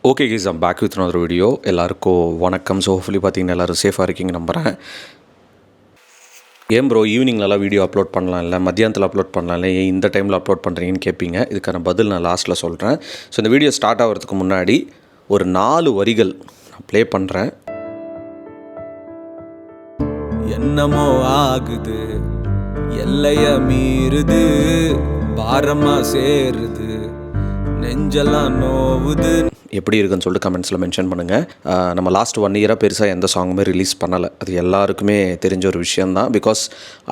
Okay guys, I'm back with another video. எல்லாருக்கும் வணக்கம். So hopefully பார்த்தீங்கன்னா எல்லோரும் சேஃபாக இருக்கீங்க நம்புகிறேன். ஏன் ப்ரோ ஈவினிங்லலாம் வீடியோ அப்லோட் பண்ணலாம் இல்லை, மத்தியானத்தில் அப்லோட் பண்ணலாம் இல்லை, ஏன் இந்த டைமில் அப்லோட் பண்ணுறீங்கன்னு கேட்பீங்க. இதுக்கான பதில் நான் லாஸ்ட்டில் சொல்கிறேன். ஸோ இந்த வீடியோ ஸ்டார்ட் ஆகிறதுக்கு முன்னாடி ஒரு 4 வரிகள் நான் ப்ளே பண்ணுறேன். என்னமோ ஆகுது, எல்லைய மீறுது, பாரமா சேருது, நெஞ்செல்லாம் நோவுது. எப்படி இருக்குன்னு சொல்லிட்டு கமெண்ட்ஸில் மென்ஷன் பண்ணுங்கள். நம்ம லாஸ்ட் 1 இயராக பெருசாக எந்த சாங்குமே ரிலீஸ் பண்ணலை. அது எல்லாருக்குமே தெரிஞ்ச ஒரு விஷயந்தான். பிகாஸ்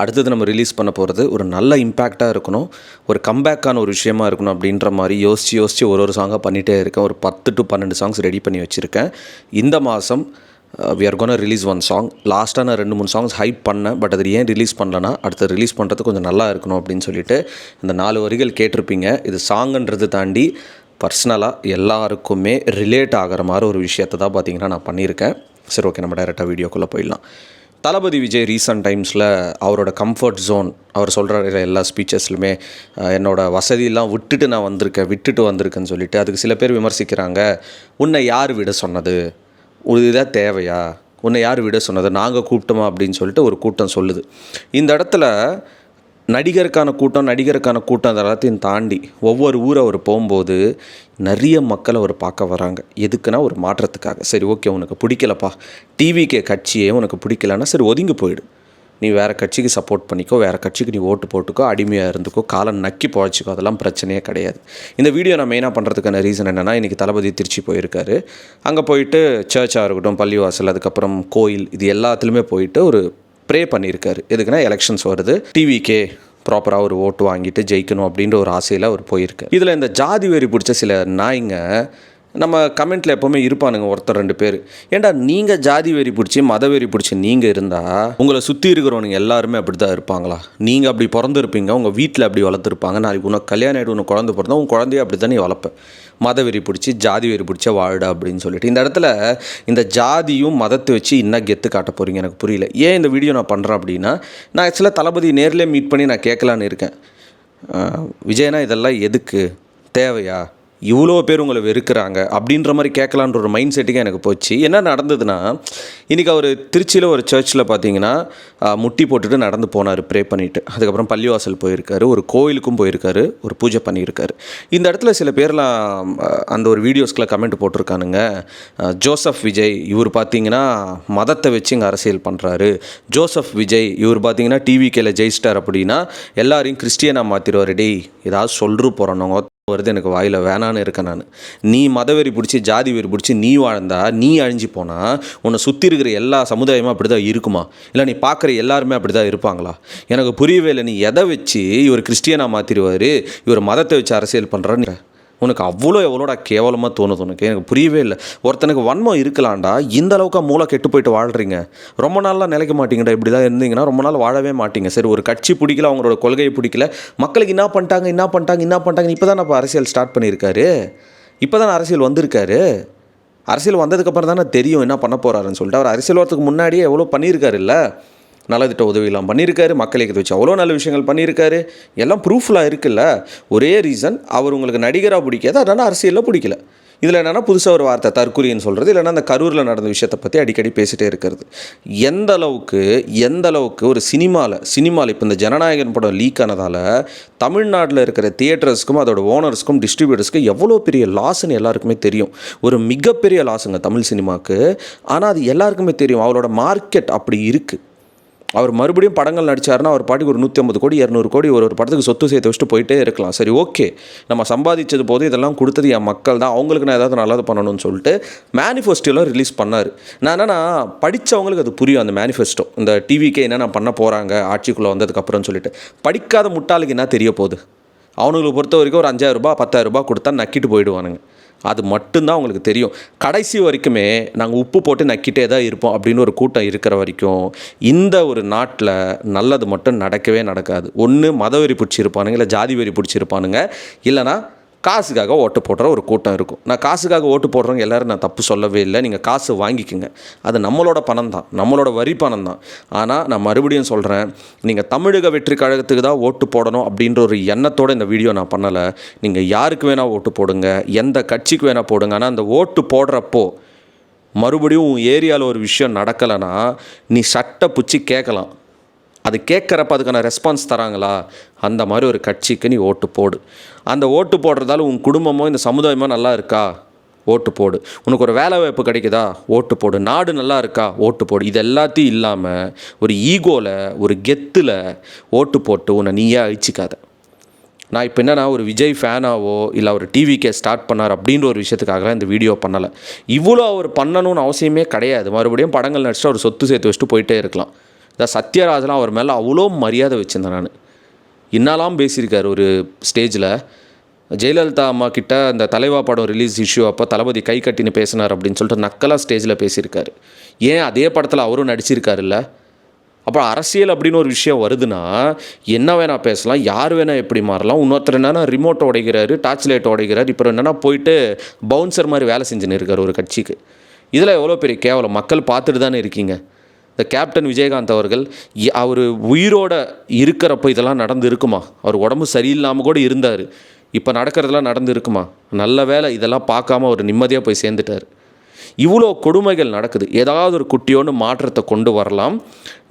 அடுத்தது நம்ம ரிலீஸ் பண்ண போகிறது ஒரு நல்ல இம்பேக்டாக இருக்கணும், ஒரு கம்பேக்கான ஒரு விஷயமா இருக்கணும் அப்படின்ற மாதிரி யோசித்து ஒரு சாங்காக பண்ணிகிட்டே இருக்கேன். ஒரு 10 to 12 சாங்ஸ் ரெடி பண்ணி வச்சுருக்கேன். இந்த மாதம் we are gonna release 1 song. லாஸ்ட்டாக நான் 2-3 சாங்ஸ் ஹைப் பண்ணேன். பட் அது ஏன் ரிலீஸ் பண்ணலன்னா, அடுத்து ரிலீஸ் பண்ணுறது கொஞ்சம் நல்லா இருக்கணும் அப்படின்னு சொல்லிட்டு இந்த 4 வரிகள் கேட்டிருப்பீங்க. இது சாங்குன்றது தாண்டி பர்சனலாக எல்லாருக்குமே ரிலேட் ஆகிற மாதிரி ஒரு விஷயத்தை தான் பார்த்திங்கன்னா நான் பண்ணியிருக்கேன். சரி, ஓகே, நம்ம டைரெக்டாக வீடியோக்குள்ளே போயிடலாம். தளபதி விஜய் ரீசன்ட் டைம்ஸில் அவரோட கம்ஃபர்ட் ஜோன் அவர் சொல்கிற எல்லா ஸ்பீச்சஸ்லுமே என்னோடய வசதியெல்லாம் விட்டுட்டு வந்திருக்கேன்னு சொல்லிட்டு அதுக்கு சில பேர் விமர்சிக்கிறாங்க. உன்னை யார் விட சொன்னது, இதாக தேவையா, உன்னை யார் விட சொன்னது, நாங்கள் கூப்பிட்டோமா அப்படின்னு சொல்லிட்டு ஒரு கூட்டம் சொல்லுது. இந்த இடத்துல நடிகருக்கான கூட்டம் அது எல்லாத்தையும் தாண்டி ஒவ்வொரு ஊரை அவர் போகும்போது நிறைய மக்கள் அவர் பார்க்க வராங்க. எதுக்குன்னா ஒரு மாற்றத்துக்காக. சரி, ஓகே, உனக்கு பிடிக்கலப்பா, டிவிகே கட்சியே உனக்கு பிடிக்கலன்னா சரி ஒதுங்கி போயிடு, நீ வேறு கட்சிக்கு சப்போர்ட் பண்ணிக்கோ, வேறு கட்சிக்கு நீ ஓட்டு போட்டுக்கோ, அடிமையாக இருந்துக்கோ, காலம் நக்கி பழச்சிக்கோ, அதெல்லாம் பிரச்சனையே கிடையாது. இந்த வீடியோ நான் மெயினாக பண்ணுறதுக்கான ரீசன் என்னென்னா, இன்றைக்கி தளபதி திருச்சி போயிருக்காரு. அங்கே போயிட்டு சர்ச்சாக இருக்கட்டும், பள்ளிவாசல், அதுக்கப்புறம் கோயில், இது எல்லாத்துலேயுமே போயிட்டு ஒரு ப்ரே பண்ணியிருக்காரு. எதுக்குன்னா எலெக்ஷன்ஸ் வருது, டிவிக்கே ப்ராப்பராக ஒரு ஓட்டு வாங்கிட்டு ஜெயிக்கணும் அப்படின்ற ஒரு ஆசையில் அவர் போயிருக்கார். இதில் இந்த ஜாதி வெறி பிடிச்ச சில நாய்ங்க நம்ம கமெண்ட்டில் எப்போவுமே இருப்பானுங்க, ஒருத்தர் 2 பேர். ஏன்டா நீங்கள் ஜாதி வெறி பிடிச்சி மத வெறி பிடிச்சி நீங்கள் இருந்தால் உங்களை சுற்றி இருக்கிறவனுங்க எல்லாருமே அப்படி தான் இருப்பாங்களா? நீங்கள் அப்படி பிறந்திருப்பீங்க, உங்கள் வீட்டில் அப்படி வளர்த்துருப்பாங்க. நாளைக்கு உனக்கு கல்யாணம் ஆகிட்டு உனக்கு குழந்தை பிறந்தா உங்கள் குழந்தைய அப்படி தான் நீ வளர்ப்பேன். மத வெறி பிடிச்சி ஜாதி வெறி பிடிச்ச வாழ்டா அப்படின்னு சொல்லிட்டு இந்த இடத்துல இந்த ஜாதியும் மதத்தை வச்சு இன்னும் கெத்து காட்ட போகிறீங்க. எனக்கு புரியல. ஏன் இந்த வீடியோ நான் பண்ணுறேன் அப்படின்னா, நான் ஆக்சுவலாக தளபதி நேரில் மீட் பண்ணி நான் கேட்கலான்னு இருக்கேன். விஜயனா இதெல்லாம் எதுக்கு தேவையா, இவ்வளோ பேர் உங்களை வெறுக்கிறாங்க அப்படின்ற மாதிரி கேட்கலான்ற ஒரு மைண்ட் செட்டுக்கே எனக்கு போச்சு. என்ன நடந்ததுன்னா, இன்றைக்கி அவர் திருச்சியில் ஒரு சர்ச்சில் பார்த்தீங்கன்னா முட்டி போட்டுட்டு நடந்து போனார் ப்ரே பண்ணிவிட்டு. அதுக்கப்புறம் பள்ளிவாசல் போயிருக்காரு, ஒரு கோயிலுக்கும் போயிருக்காரு, ஒரு பூஜை பண்ணியிருக்காரு. இந்த இடத்துல சில பேர்லாம் அந்த ஒரு வீடியோஸ்கில் கமெண்ட் போட்டிருக்கானுங்க. ஜோசப் விஜய் இவர் பார்த்தீங்கன்னா மதத்தை வச்சு இங்கே அரசியல் பண்ணுறாரு, ஜோசப் விஜய் இவர் பார்த்தீங்கன்னா டிவிகேல ஜெயிச்சிட்டார் அப்படின்னா எல்லாரையும் கிறிஸ்டியனாக மாற்றிடுவார். டேய், ஏதாவது சொல்லிட்டு போகிறோம் வருது, எனக்கு வாயில் வேணான்னு இருக்கேன் நான். நீ மதவெறி பிடிச்சி ஜாதி வெறி பிடிச்சி நீ வாழ்ந்தா, நீ அழிஞ்சு போனால் உன்னை சுற்றி இருக்கிற எல்லா சமுதாயமும் அப்படி தான் இருக்குமா? இல்லை நீ பார்க்குற எல்லாருமே அப்படி தான் இருப்பாங்களா? எனக்கு புரியவே இல்லை. நீ எதை வச்சு இவர் கிறிஸ்டியனாக மாற்றிடுவார், இவர் மதத்தை வச்சு அரசியல் பண்ணுறான்னு உனக்கு எவ்வளோடா கேவலமாக தோணுது உனக்கு? எனக்கு புரியவே இல்லை. ஒருத்தனுக்கு வன்மம் இருக்கலாம்டா, இந்த அளவுக்கு மூளை கெட்டு போயிட்டு வாழ்கிறீங்க. ரொம்ப நாள்லாம் நிலைக்க மாட்டீங்கடா. இப்படி தான் இருந்தீங்கன்னா ரொம்ப நாள் வாழவே மாட்டீங்க. சரி, ஒரு கட்சி பிடிக்கல, அவங்களோட கொள்கையை பிடிக்கல, மக்களுக்கு என்ன பண்ணிட்டாங்க. இப்போ தான் நம்ம அரசியல் ஸ்டார்ட் பண்ணியிருக்காரு, இப்போ தான் அரசியல் வந்திருக்காரு. அரசியல் வந்ததுக்கப்புறம் தானே தெரியும் என்ன பண்ண போகிறாருன்னு சொல்லிட்டு. அவர் அரசியல் வரத்துக்கு முன்னாடியே எவ்வளோ பண்ணியிருக்காரு. இல்லை, நலத்திட்ட உதவியெல்லாம் பண்ணியிருக்காரு, மக்களுக்கு வச்சு அவ்வளோ நல்ல விஷயங்கள் பண்ணியிருக்காரு, எல்லாம் ப்ரூஃப்லாம் இருக்குல்ல. ஒரே ரீசன், அவர் உங்களுக்கு நடிகராக பிடிக்காது, அதனால் அரசியலில் பிடிக்கல. இதில் என்னென்னா புதுசாக ஒரு வார்த்தை தற்குறின்னு சொல்கிறது, இல்லைன்னா அந்த கரூரில் நடந்த விஷயத்தை பற்றி அடிக்கடி பேசிகிட்டே இருக்கிறது. எந்த அளவுக்கு ஒரு சினிமாவில் இப்போ இந்த ஜனநாயகன் படம் லீக் ஆனதால் தமிழ்நாட்டில் இருக்கிற தியேட்டர்ஸ்க்கும் அதோட ஓனர்ஸ்க்கும் டிஸ்ட்ரிபியூட்டர்ஸ்க்கும் எவ்வளோ பெரிய லாஸ்ன்னு எல்லாருக்குமே தெரியும். ஒரு மிகப்பெரிய லாஸுங்க தமிழ் சினிமாவுக்கு. ஆனால் அது எல்லாருக்குமே தெரியும். அவரோட மார்க்கெட் அப்படி இருக்குது. அவர் மறுபடியும் படங்கள் நடித்தார்னா அவர் பாட்டுக்கு ஒரு 150 கோடி 200 கோடி ஒரு படத்துக்கு சொத்து சேர்த்து வச்சுட்டு போயிட்டே இருக்கலாம். சரி, ஓகே, நம்ம சம்பாதிச்சது போது இதெல்லாம் கொடுத்தது என் மக்கள் தான், அவங்களுக்கு நான் ஏதாவது நல்லது பண்ணணும்னு சொல்லிட்டு மேனிஃபெஸ்டோலாம் ரிலீஸ் பண்ணார். நான் என்னென்னா, படித்தவங்களுக்கு அது புரியும் அந்த மேனிஃபெஸ்டோ, இந்த டிவிக்கே என்னென்ன பண்ண போகிறாங்க ஆட்சிக்குள்ளே வந்ததுக்கப்புறம்னு சொல்லிட்டு. படிக்காத முட்டாளுக்கு என்ன தெரிய போகுது? அவனுங்களுக்கு பொறுத்த வரைக்கும் ஒரு 5,000 ரூபாய் 10,000 ரூபாய் கொடுத்தா நக்கிட்டு போயிடுவானுங்க. அது மட்டும்தான் அவங்களுக்கு தெரியும். கடைசி வரைக்குமே நாங்கள் உப்பு போட்டு நக்கிட்டே தான் இருப்போம் அப்படின்னு ஒரு கூட்டம் இருக்கிற வரைக்கும் இந்த ஒரு நாட்டில் நல்லது மட்டும் நடக்கவே நடக்காது. ஒன்று மதவெறி பிடிச்சிருப்பானுங்க, இல்லை ஜாதி வெறி பிடிச்சிருப்பானுங்க, இல்லைனா காசுக்காக ஓட்டு போடுற ஒரு கூட்டம் இருக்கும். நான் காசுக்காக ஓட்டு போடுறவங்க எல்லோரும் நான் தப்பு சொல்லவே இல்லை. நீங்கள் காசு வாங்கிக்கோங்க, அது நம்மளோட பணம் தான், நம்மளோட வரி பணம் தான். ஆனால் நான் மறுபடியும் சொல்கிறேன், நீங்கள் தமிழக வெற்றி கழகத்துக்கு தான் ஓட்டு போடணும் அப்படின்ற ஒரு எண்ணத்தோடு இந்த வீடியோ நான் பண்ணலை. நீங்கள் யாருக்கு வேணால் ஓட்டு போடுங்க, எந்த கட்சிக்கு வேணால் போடுங்க. ஆனால் அந்த ஓட்டு போடுறப்போ மறுபடியும் உன் ஏரியாவில் ஒரு விஷயம் நடக்கலைன்னா நீ சட்டை பிடிச்சி கேட்கலாம். அது கேட்குறப்ப அதுக்கான ரெஸ்பான்ஸ் தராங்களா, அந்த மாதிரி ஒரு கட்சிக்கு நீ ஓட்டு போடு. அந்த ஓட்டு போடுறதால உன் குடும்பமோ இந்த சமுதாயமோ நல்லா இருக்கா, ஓட்டு போடு. உனக்கு ஒரு வேலை வாய்ப்பு கிடைக்குதா, ஓட்டு போடு. நாடு நல்லா இருக்கா, ஓட்டு போடு. இது எல்லாத்தையும் இல்லாமல் ஒரு ஈகோவில் ஒரு கெத்தில் ஓட்டு போட்டு உன்னை நீயே அழிச்சிக்காத. நான் இப்போ என்னன்னா ஒரு விஜய் ஃபேனாவோ இல்லை அவர் டிவிக்கே ஸ்டார்ட் பண்ணார் அப்படின்ற ஒரு விஷயத்துக்காக இந்த வீடியோ பண்ணலை. இவ்வளோ அவர் பண்ணணும்னு அவசியமே கிடையாது. மறுபடியும் படங்கள் நடிச்சுட்டு அவர் சொத்து சேர்த்து வச்சுட்டு போயிட்டே இருக்கலாம். இந்த சத்யராஜெலாம் அவர் மேலே அவ்வளோ மரியாதை வச்சுருந்தேன் நான். இன்னலாம் பேசியிருக்கார் ஒரு ஸ்டேஜில். ஜெயலலிதா அம்மா கிட்ட இந்த தலைவா படம் ரிலீஸ் இஷ்யூ அப்போ தளபதி கை கட்டின்னு பேசினார் அப்படின்னு சொல்லிட்டு நக்கலாக ஸ்டேஜில் பேசியிருக்காரு. ஏன் அதே படத்தில் அவரும் நடிச்சிருக்காருல்ல. அப்புறம் அரசியல் அப்படின்னு ஒரு விஷயம் வருதுன்னா என்ன வேணால் பேசலாம், யார் வேணால் எப்படி மாறலாம். இன்னொருத்தர் என்னென்னா ரிமோட்டை உடைக்கிறாரு, டார்ச் லைட் உடைக்கிறாரு. இப்போ என்னென்னா போயிட்டு பவுன்சர் மாதிரி வேலை செஞ்சுன்னு இருக்கார் ஒரு கட்சிக்கு. இதில் எவ்வளோ பெரிய கேவலம், மக்கள் பார்த்துட்டு தானே இருக்கீங்க. இந்த கேப்டன் விஜயகாந்த் அவர்கள் அவர் உயிரோட இருக்கிறப்போ இதெல்லாம் நடந்து இருக்குமா? அவர் உடம்பு சரியில்லாமல் கூட இருந்தார். இப்போ நடக்கிறதெல்லாம் நடந்து இருக்குமா? நல்ல வேலை இதெல்லாம் பார்க்காம அவர் நிம்மதியாக போய் சேர்ந்துட்டார். இவ்வளோ கொடுமைகள் நடக்குது. ஏதாவது ஒரு குட்டியோன்னு மாற்றத்தை கொண்டு வரலாம்,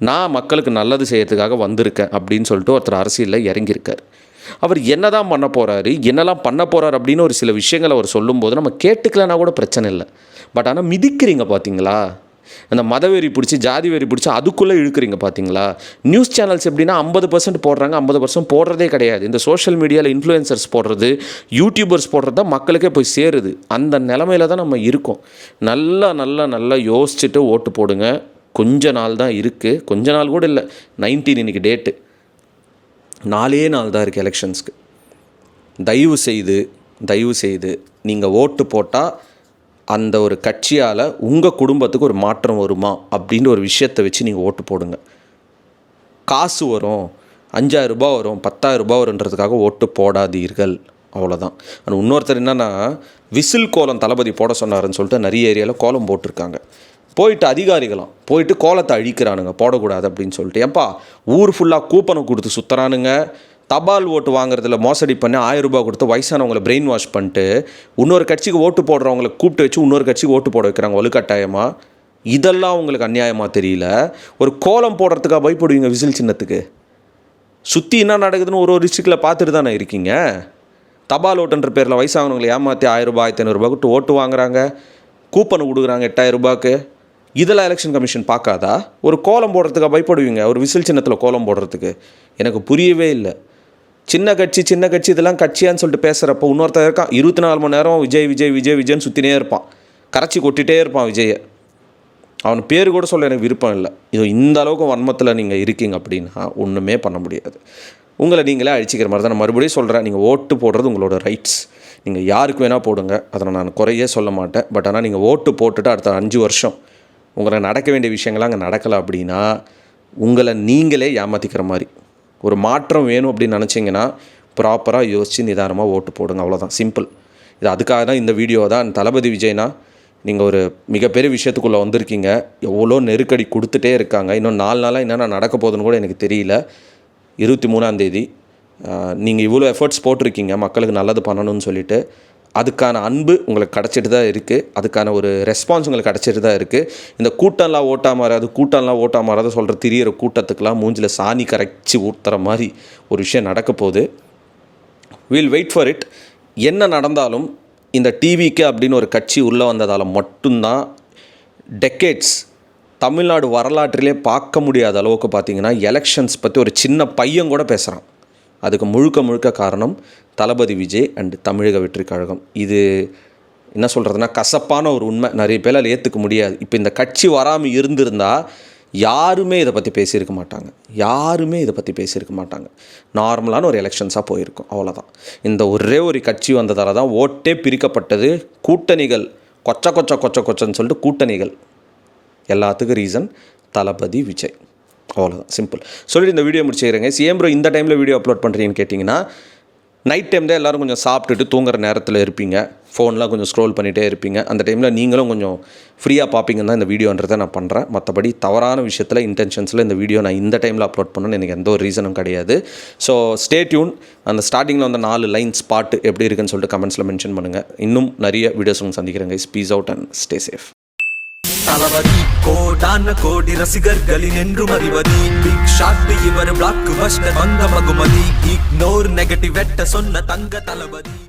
நான் மக்களுக்கு நல்லது செய்யறதுக்காக வந்திருக்கேன் அப்படின்னு சொல்லிட்டு ஒருத்தர் அரசியலில் இறங்கியிருக்கார். அவர் என்ன தான் பண்ண போகிறாரு, என்னெல்லாம் பண்ண போகிறார் அப்படின்னு ஒரு சில விஷயங்களை அவர் சொல்லும்போது நம்ம கேட்டுக்கலன்னா கூட பிரச்சனை இல்லை. பட் ஆனால் மிதிக்கிறீங்க பார்த்தீங்களா, அந்த மதவெறி பிடிச்சி ஜாதி வெறி பிடிச்சி அதுக்குள்ளே இழுக்கிறீங்க பார்த்தீங்களா. நியூஸ் சேனல்ஸ் எப்படின்னா 50% போடுறாங்க, 50% போடுறதே கிடையாது. இந்த சோஷியல் மீடியாவில் இன்ஃப்ளூயன்சர்ஸ் போடுறது, யூடியூபர்ஸ் போடுறது தான் மக்களுக்கே போய் சேருது. அந்த நிலமையில தான் நம்ம இருக்கோம். நல்லா யோசிச்சுட்டு ஓட்டு போடுங்க. கொஞ்ச நாள் தான் இருக்குது, கொஞ்ச நாள் கூட இல்லை, 19 இன்றைக்கி டேட்டு, 4 நாள் தான் இருக்குது எலெக்ஷன்ஸ்க்கு. தயவு செய்து நீங்கள் ஓட்டு போட்டால் அந்த ஒரு கட்சியால் உங்கள் குடும்பத்துக்கு ஒரு மாற்றம் வருமா அப்படின்ற ஒரு விஷயத்தை வச்சு நீங்கள் ஓட்டு போடுங்க. காசு வரும், 5000 ரூபாய் வரும், 10,000 ரூபாய் வருன்றதுக்காக ஓட்டு போடாதீர்கள், அவ்வளோதான். ஆனால் இன்னொருத்தர் என்னென்னா விசில் கோலம் தளபதி போட சொன்னாருன்னு சொல்லிட்டு நிறைய ஏரியாவில் கோலம் போட்டிருக்காங்க. போயிட்டு அதிகாரிகளாம் போயிட்டு கோலத்தை அழிக்கிறானுங்க, போடக்கூடாது அப்படின்னு சொல்லிட்டு. ஏப்பா ஊர் ஃபுல்லாக கூப்பனை கொடுத்து சுற்றுறானுங்க. தபால் ஓட்டு வாங்குறதுல மோசடி பண்ணி 1000 ரூபாய் கொடுத்து வயசானவங்களை பிரெயின் வாஷ் பண்ணிட்டு இன்னொரு கட்சிக்கு ஓட்டு போடுறவங்களை கூப்பிட்டு வச்சு இன்னொரு கட்சிக்கு ஓட்டு போட வைக்கிறாங்க வலுக்கட்டாயமாக. இதெல்லாம் உங்களுக்கு அநியாயமாக தெரியல? ஒரு கோலம் போடுறதுக்காக பயப்படுவீங்க விசில் சின்னத்துக்கு? சுற்றி என்ன நடக்குதுன்னு ஒரு டிஸ்ட்ரிக்டில் பார்த்துட்டு தானே இருக்கீங்க. தபால் ஓட்டுன்ற பேரில் வயசானவங்களை ஏமாற்றி 1000 ரூபாய் 1500 ரூபாய் கொடுத்து ஓட்டு வாங்குறாங்க, கூப்பனை கொடுக்குறாங்க 8000 ரூபாய்க்கு. இதெல்லாம் எலெக்ஷன் கமிஷன் பார்க்காதா? ஒரு கோலம் போடுறதுக்காக பயப்படுவீங்க, ஒரு விசில் சின்னத்தில் கோலம் போடுறதுக்கு? எனக்கு புரியவே இல்லை. சின்ன கட்சி இதெல்லாம் கட்சியான்னு சொல்லிட்டு பேசுகிறப்போ இன்னொருத்தர் இருக்கான் 24 மணி நேரம் விஜய்ன்னு சுற்றினே இருப்பான், கரைச்சி கொட்டிகிட்டே இருப்பான் விஜயை. அவன் பேர் கூட சொல்ல எனக்கு விருப்பம் இல்லை. இது இந்த அளவுக்கு வன்மத்தில் நீங்கள் இருக்கீங்க அப்படின்னா ஒன்றுமே பண்ண முடியாது. உங்களை நீங்களே அழிச்சிக்கிற மாதிரி தான். நான் மறுபடியும் சொல்கிறேன், நீங்கள் ஓட்டு போடுறது உங்களோட ரைட்ஸ். நீங்கள் யாருக்கு வேணால் போடுங்க, அதை நான் குறையே சொல்ல மாட்டேன். பட் ஆனால் நீங்கள் ஓட்டு போட்டுட்டு அடுத்த 5 வருஷம் உங்களை நடக்க வேண்டிய விஷயங்கள்லாம் அங்கே நடக்கலை அப்படின்னா உங்களை நீங்களே ஏமாற்றிக்கிற மாதிரி. ஒரு மாற்றம் வேணும் அப்படின்னு நினச்சிங்கன்னா ப்ராப்பராக யோசித்து நிதானமாக ஓட்டு போடுங்க, அவ்வளோதான், சிம்பிள். இது அதுக்காக தான் இந்த வீடியோ தான். தளபதி விஜய்னா நீங்கள் ஒரு மிகப்பெரிய விஷயத்துக்குள்ளே வந்திருக்கீங்க. எவ்வளோ நெருக்கடி கொடுத்துட்டே இருக்காங்க. இன்னும் 4 நாளாக என்னென்ன நடக்க போகுதுன்னு கூட எனக்கு தெரியல. 23ஆம் தேதி நீங்கள் இவ்வளோ எஃபர்ட்ஸ் போட்டிருக்கீங்க மக்களுக்கு நல்லது பண்ணணும்னு சொல்லிட்டு. அதுக்கான அன்பு உங்களுக்கு கிடச்சிட்டு தான் இருக்குது, அதுக்கான ஒரு ரெஸ்பான்ஸ் உங்களுக்கு கிடச்சிட்டு தான் இருக்குது. இந்த கூட்டம்லாம் ஓட்டா மாறாது சொல்கிற திரியிற கூட்டத்துக்கெலாம் மூஞ்சில் சாணி கரைச்சி ஊற்றுற மாதிரி ஒரு விஷயம் நடக்க போகுது. Will wait for it. என்ன நடந்தாலும் இந்த டிவிக்கு அப்படின்னு ஒரு கட்சி உள்ளே வந்ததால் மட்டும்தான் டெக்கேட்ஸ் தமிழ்நாடு வரலாற்றிலே பார்க்க முடியாத அளவுக்கு பார்த்திங்கன்னா எலெக்ஷன்ஸ் பற்றி ஒரு சின்ன பையன் கூட பேசுகிறான். அதுக்கு முழுக்க காரணம் தளபதி விஜய் அண்டு தமிழக வெற்றி கழகம். இது என்ன சொல்கிறதுனா கசப்பான ஒரு உண்மை, நிறைய பேரால் ஏற்றுக்க முடியாது. இப்போ இந்த கட்சி வராமல் இருந்திருந்தால் யாருமே இதை பற்றி பேசியிருக்க மாட்டாங்க. நார்மலான ஒரு எலெக்ஷன்ஸாக போயிருக்கும், அவ்வளோதான். இந்த ஒரே ஒரு கட்சி வந்ததால் தான் ஓட்டே பிரிக்கப்பட்டது. கூட்டணிகள் கொச்சன்னு சொல்லிட்டு கூட்டணிகள் எல்லாத்துக்கும் ரீசன் தளபதி விஜய், அவ்வளோதான், சிம்பிள். சொல்லிட்டு இந்த வீடியோ முடிச்சுக்கிறேங்க. ஏன் ப்ரோ இந்த டைமில் வீடியோ அப்லோட் பண்ணுறீங்கன்னு கேட்டிங்கன்னா, நைட் டைம் தான் எல்லோரும் கொஞ்சம் சாப்பிட்டுட்டு தூங்குற நேரத்தில் இருப்பீங்க, ஃபோன்லாம் கொஞ்சம் ஸ்க்ரோல் பண்ணிகிட்டே இருப்பீங்க. அந்த டைமில் நீங்களும் கொஞ்சம் ஃப்ரீயாக பார்ப்பீங்கன்னு தான் இந்த வீடியோன்றதை நான் பண்ணுறேன். மற்றபடி தவறான விஷயத்தில் இன்டென்ஷன்ஸில் இந்த வீடியோ நான் இந்த டைமில் அப்லோட் பண்ணணும்னு எனக்கு எந்த ஒரு ரீசனும் கிடையாது. So stay tune. அந்த ஸ்டார்டிங்கில் வந்த 4 லைன்ஸ் பாட்டு எப்படி இருக்குன்னு சொல்லிட்டு கமெண்ட்ஸில் மென்ஷன் பண்ணுங்கள். இன்னும் நிறைய வீடியோஸ் உங்களுக்கு சந்திக்கிறேன் guys. Peace out and stay safe. Thalapathy கோடான கோடி ரசிகர்களின் என்றும் அறிவதி பிக் ஷாட் இவர் பிளாக் பஸ்டர் வந்த மகுமதி இக்னோர் நெகட்டிவ் வெட்ட சொன்ன தங்க தளபதி.